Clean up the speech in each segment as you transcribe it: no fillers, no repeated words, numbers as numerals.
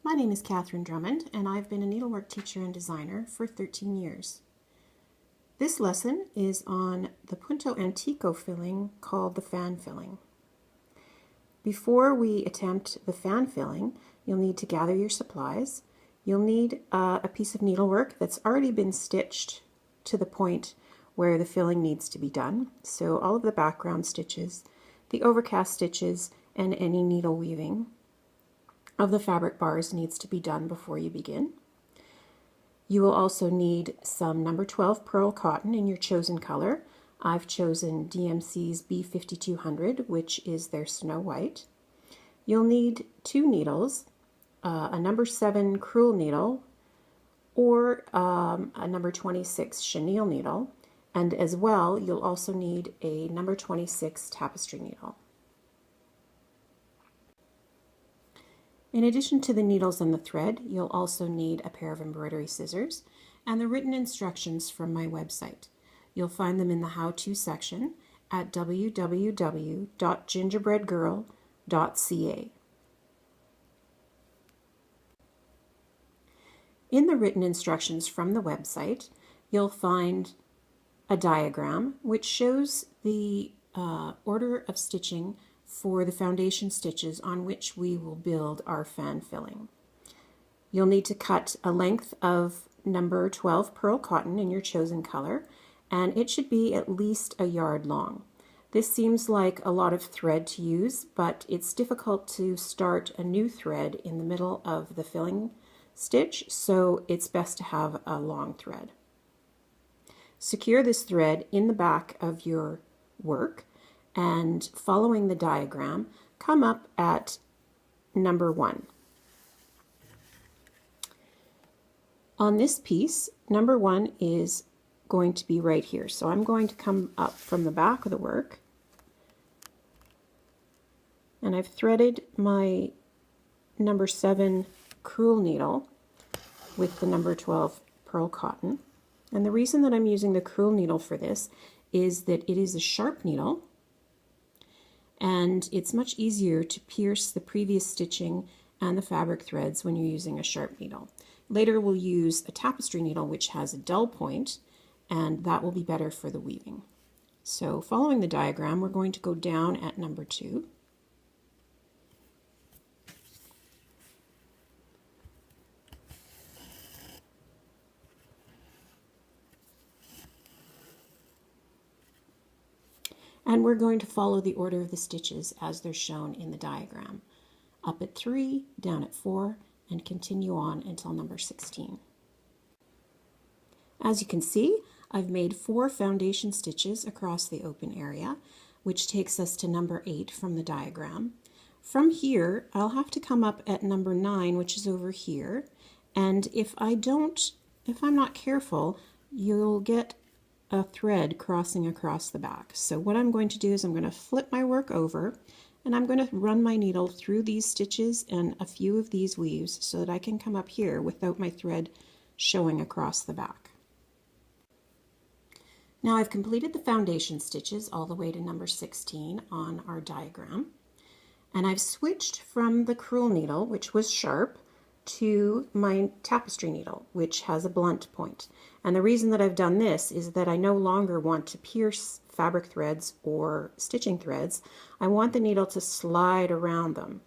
My name is Catherine Drummond, and I've been a needlework teacher and designer for 13 years. This lesson is on the Punto Antico filling called the fan filling. Before we attempt the fan filling, you'll need to gather your supplies. You'll need a piece of needlework that's already been stitched to the point where the filling needs to be done. So all of the background stitches, the overcast stitches, and any needle weaving of the fabric bars needs to be done before you begin. You will also need some number 12 pearl cotton in your chosen color. I've chosen DMC's B5200, which is their Snow White. You'll need 2 needles, a number 7 crewel needle or a number 26 chenille needle, and as well you'll also need a number 26 tapestry needle. In addition to the needles and the thread, you'll also need a pair of embroidery scissors and the written instructions from my website. You'll find them in the how-to section at www.gingerbreadgirl.ca. In the written instructions from the website, you'll find a diagram which shows the order of stitching for the foundation stitches on which we will build our fan filling. You'll need to cut a length of number 12 pearl cotton in your chosen color, and it should be at least a yard long. This seems like a lot of thread to use, but it's difficult to start a new thread in the middle of the filling stitch, so it's best to have a long thread. Secure this thread in the back of your work, and following the diagram, come up at number 1. On this piece, number 1 is going to be right here. So I'm going to come up from the back of the work, and I've threaded my number 7 crewel needle with the number 12 pearl cotton. And the reason that I'm using the crewel needle for this is that it is a sharp needle, and it's much easier to pierce the previous stitching and the fabric threads when you're using a sharp needle. Later we'll use a tapestry needle which has a dull point, and that will be better for the weaving. So following the diagram, we're going to go down at number 2. And we're going to follow the order of the stitches as they're shown in the diagram. Up at 3, down at 4, and continue on until number 16. As you can see, I've made 4 foundation stitches across the open area, which takes us to number 8 from the diagram. From here, I'll have to come up at number 9, which is over here, and if I'm not careful, you'll get a thread crossing across the back. So what I'm going to do is I'm going to flip my work over, and I'm going to run my needle through these stitches and a few of these weaves so that I can come up here without my thread showing across the back. Now I've completed the foundation stitches all the way to number 16 on our diagram, and I've switched from the crewel needle, which was sharp, to my tapestry needle, which has a blunt point. And the reason that I've done this is that I no longer want to pierce fabric threads or stitching threads. I want the needle to slide around them.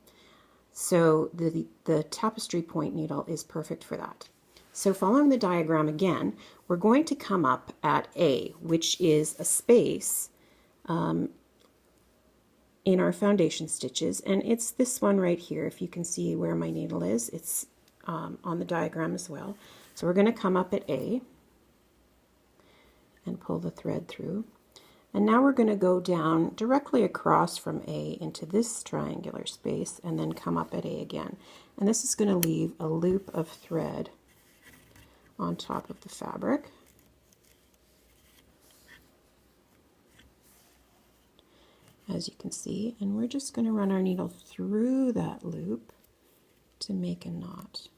So the tapestry point needle is perfect for that. So following the diagram again, we're going to come up at A, which is a space in our foundation stitches, and it's this one right here. If you can see where my needle is, it's on the diagram as well. So we're going to come up at A and pull the thread through, and now we're going to go down directly across from A into this triangular space and then come up at A again, and this is going to leave a loop of thread on top of the fabric. As you can see, and we're just going to run our needle through that loop to make a knot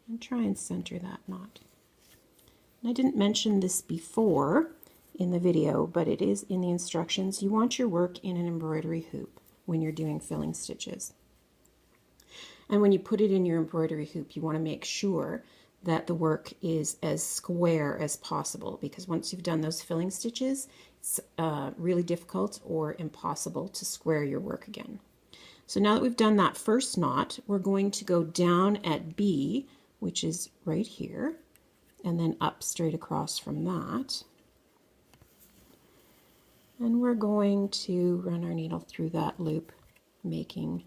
and try and center that knot. And I didn't mention this before in the video, but it is in the instructions. You want your work in an embroidery hoop when you're doing filling stitches. And when you put it in your embroidery hoop, you want to make sure that the work is as square as possible, because once you've done those filling stitches, it's really difficult or impossible to square your work again. So now that we've done that first knot, we're going to go down at B, which is right here, and then up straight across from that. And we're going to run our needle through that loop, making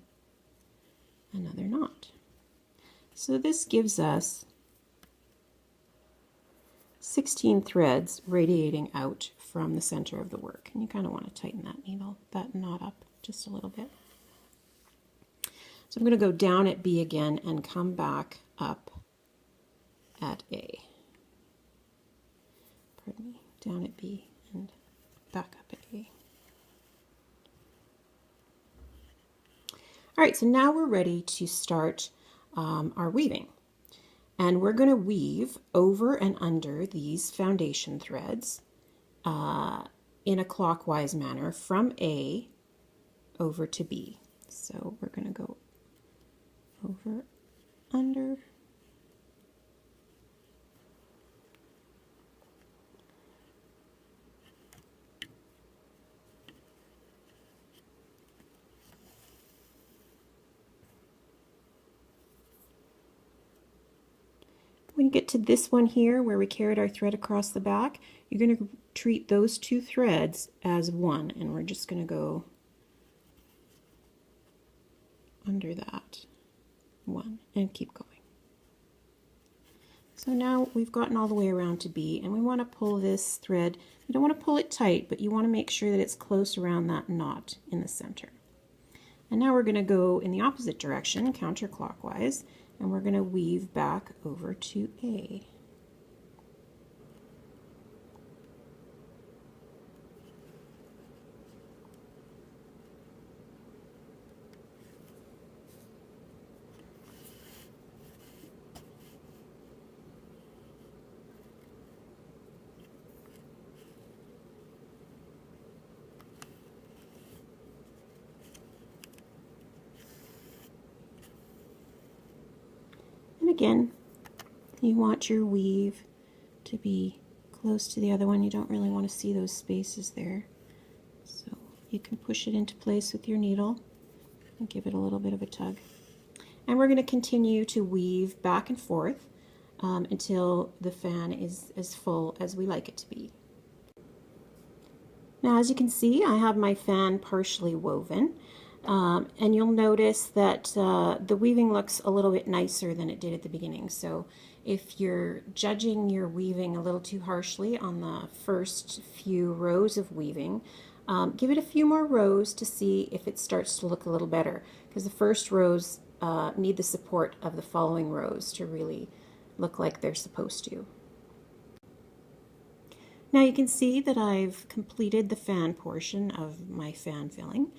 another knot. So this gives us 16 threads radiating out from the center of the work. And you kind of want to tighten that knot up just a little bit. So I'm going to go down at B again and come back up at A. Pardon me, down at B and back up at A. All right, so now we're ready to start our weaving. And we're going to weave over and under these foundation threads in a clockwise manner from A over to B. So we're going to go over, under, when you get to this one here where we carried our thread across the back, you're going to treat those two threads as one, and we're just going to go under that one and keep going. So now we've gotten all the way around to B, and we want to pull this thread. You don't want to pull it tight, but you want to make sure that it's close around that knot in the center. And now we're going to go in the opposite direction, counterclockwise, and we're going to weave back over to A. Again, you want your weave to be close to the other one. You don't really want to see those spaces there. So you can push it into place with your needle and give it a little bit of a tug. And we're going to continue to weave back and forth until the fan is as full as we like it to be. Now, as you can see, I have my fan partially woven. And you'll notice that the weaving looks a little bit nicer than it did at the beginning. So if you're judging your weaving a little too harshly on the first few rows of weaving, give it a few more rows to see if it starts to look a little better, because the first rows need the support of the following rows to really look like they're supposed to. Now you can see that I've completed the fan portion of my fan filling.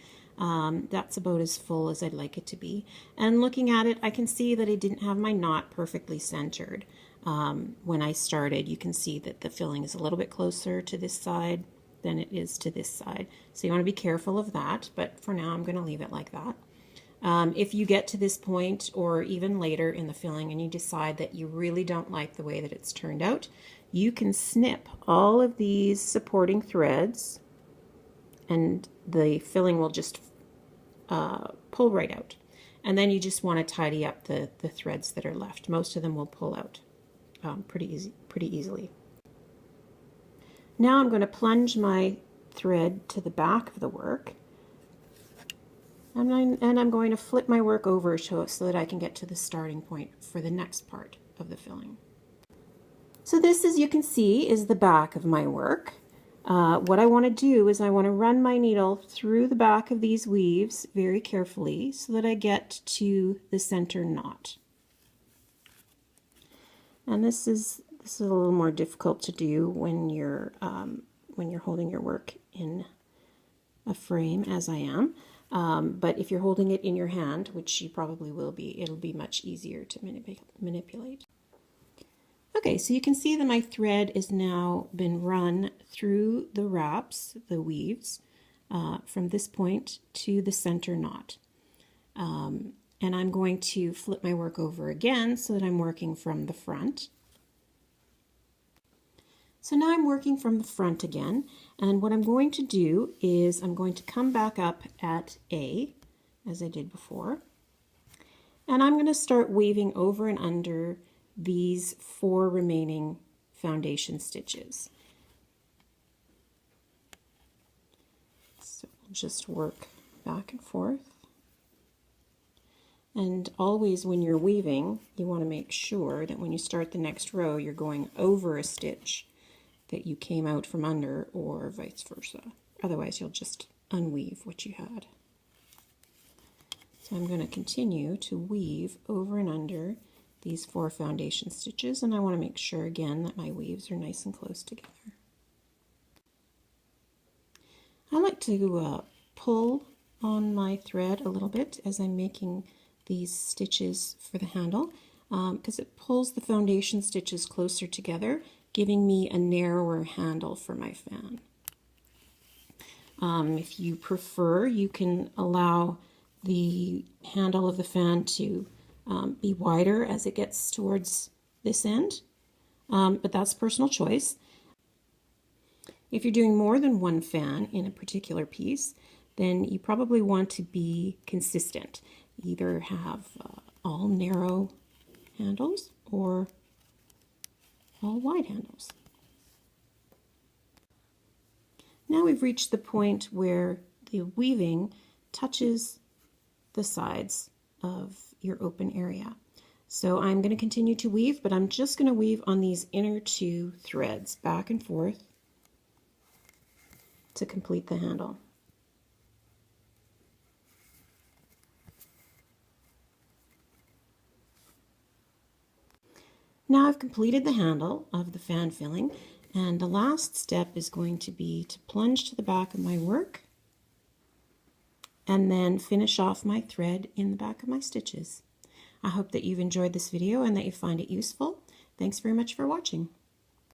That's about as full as I'd like it to be. And looking at it, I can see that I didn't have my knot perfectly centered. When I started, you can see that the filling is a little bit closer to this side than it is to this side. So you want to be careful of that, but for now I'm going to leave it like that. If you get to this point or even later in the filling and you decide that you really don't like the way that it's turned out, you can snip all of these supporting threads and the filling will just pull right out. And then you just want to tidy up the threads that are left. Most of them will pull out pretty easily. Now I'm going to plunge my thread to the back of the work, and I'm going to flip my work over so that I can get to the starting point for the next part of the filling. So this, as you can see, is the back of my work. What I want to do is I want to run my needle through the back of these weaves very carefully so that I get to the center knot. And this is a little more difficult to do when you're holding your work in a frame, as I am. But if you're holding it in your hand, which you probably will be, it'll be much easier to manipulate. Okay, so you can see that my thread is now been run through the wraps, the weaves, from this point to the center knot. And and I'm going to flip my work over again so that I'm working from the front. So now I'm working from the front again, and what I'm going to do is I'm going to come back up at A, as I did before, and I'm going to start weaving over and under these 4 remaining foundation stitches. So we'll just work back and forth. And always when you're weaving, you want to make sure that when you start the next row, you're going over a stitch that you came out from under, or vice versa. Otherwise, you'll just unweave what you had. So I'm going to continue to weave over and under these 4 foundation stitches, and I want to make sure again that my weaves are nice and close together. I like to pull on my thread a little bit as I'm making these stitches for the handle, because it pulls the foundation stitches closer together, giving me a narrower handle for my fan. If you prefer, you can allow the handle of the fan to be wider as it gets towards this end, but that's personal choice. If you're doing more than one fan in a particular piece, then you probably want to be consistent. Either have all narrow handles or all wide handles. Now we've reached the point where the weaving touches the sides of your open area. So I'm going to continue to weave, but I'm just going to weave on these inner 2 threads back and forth to complete the handle. Now I've completed the handle of the fan filling, and the last step is going to be to plunge to the back of my work and then finish off my thread in the back of my stitches. I hope that you've enjoyed this video and that you find it useful. Thanks very much for watching.